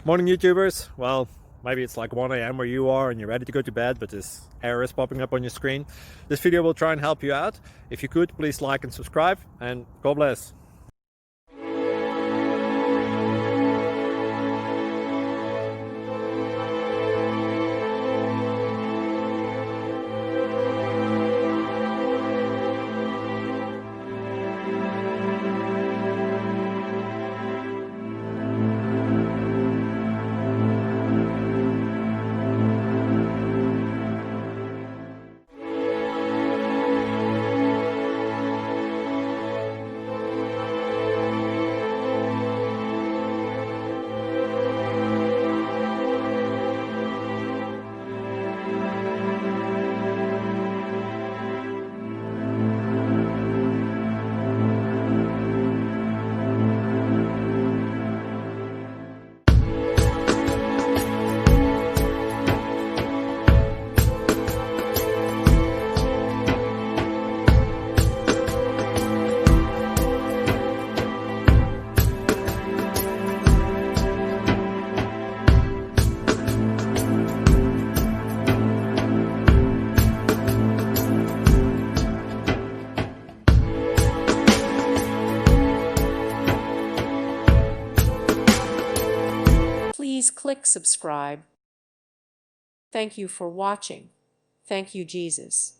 Morning YouTubers. Well, maybe it's like 1 a.m. where you are and you're ready to go to bed, but this error is popping up on your screen. This video will try and help you out. If you could, please like and subscribe, and God bless. Please click subscribe. Thank you for watching. Thank you, Jesus.